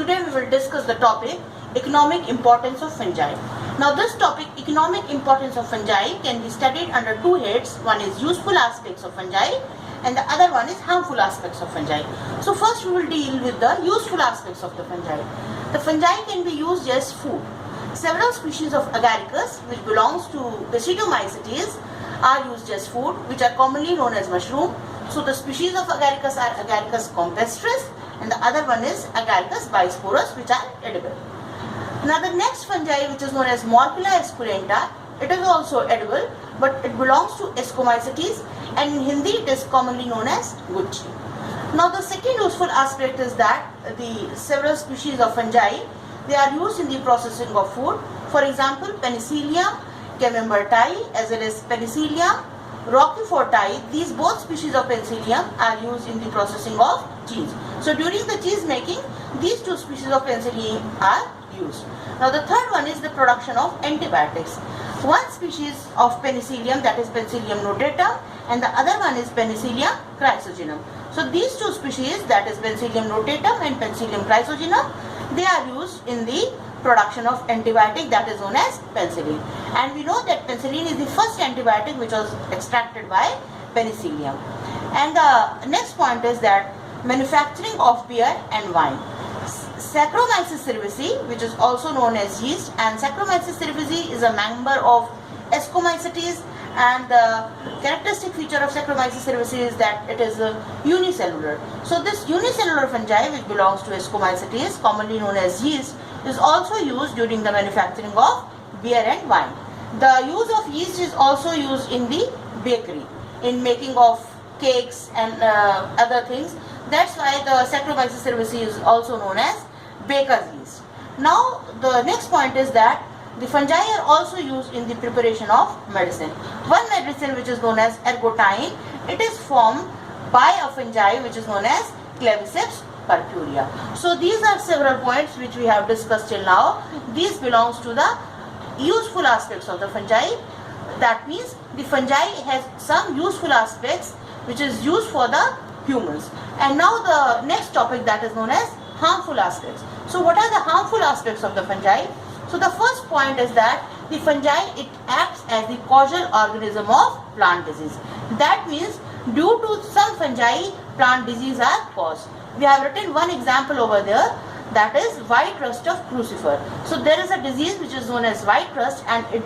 Today we will discuss the topic economic importance of fungi. Now this topic economic importance of fungi can be studied under two heads. One is useful aspects of fungi and the other one is harmful aspects of fungi. So first we will deal with the useful aspects of the fungi. The fungi can be used as food. Several species of agaricus which belongs to Basidiomycetes are used as food, which are commonly known as mushroom. So the species of agaricus are Agaricus campestris and the other one is Agaricus bisporus, which are edible. Now the next fungi, which is known as Morcilla esculenta, it is also edible, but it belongs to Ascomycetes and in Hindi it is commonly known as gucci. Now the second useful aspect is that the several species of fungi, they are used in the processing of food. For example, Penicillium camemberti as well as Penicillium roqueforti, these both species of Penicillium are used in the processing of cheese. So during the cheese making, these two species of Penicillium are used. Now the third one is the production of antibiotics. One species of Penicillium, that is Penicillium notatum, and the other one is Penicillium chrysogenum. So these two species, that is Penicillium notatum and Penicillium chrysogenum, they are used in the production of antibiotic that is known as penicillin. And we know that penicillin is the first antibiotic which was extracted by Penicillium. And the next point is that manufacturing of beer and wine. Saccharomyces cerevisiae, which is also known as yeast, and Saccharomyces cerevisiae is a member of Ascomycetes, and the characteristic feature of Saccharomyces cerevisiae is that it is unicellular. So this unicellular fungi, which belongs to Ascomycetes, commonly known as yeast, is also used during the manufacturing of beer and wine. The use of yeast is also used in the bakery, in making of cakes and other things. That's why the Saccharomyces cerevisiae is also known as baker's yeast. Now the next point is that the fungi are also used in the preparation of medicine. One medicine which is known as ergotine, it is formed by a fungi which is known as Claviceps purpurea. So these are several points which we have discussed till now. These belongs to the useful aspects of the fungi. That means the fungi has some useful aspects which is used for the humans. And now the next topic, that is known as harmful aspects. So what are the harmful aspects of the fungi? So the first point is that the fungi, it acts as the causal organism of plant disease. That means due to some fungi, plant disease are caused. We have written one example over there, that is white rust of crucifer. So there is a disease which is known as white rust and it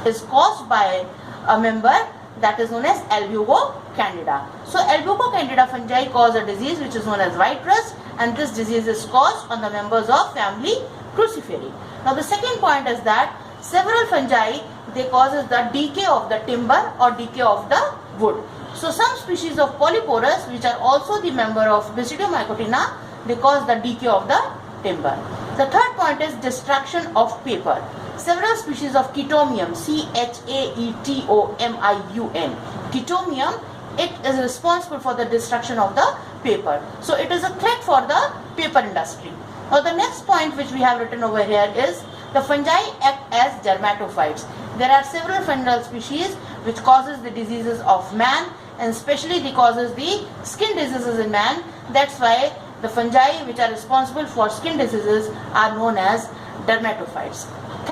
is caused by a member that is known as Albugo candida. So Albugo candida fungi cause a disease which is known as white rust, and this disease is caused on the members of family Cruciferae. Now the second point is that several fungi, they causes the decay of the timber or decay of the wood. So some species of Polyporus, which are also the member of Basidiomycotina, they cause the decay of the timber. The third point is destruction of paper. Several species of Chaetomium, Chaetomium, Chaetomium, it is responsible for the destruction of the paper. So it is a threat for the paper industry. Now the next point which we have written over here is the fungi act as dermatophytes. There are several fungal species which causes the diseases of man, and especially they causes the skin diseases in man. That's why the fungi which are responsible for skin diseases are known as dermatophytes.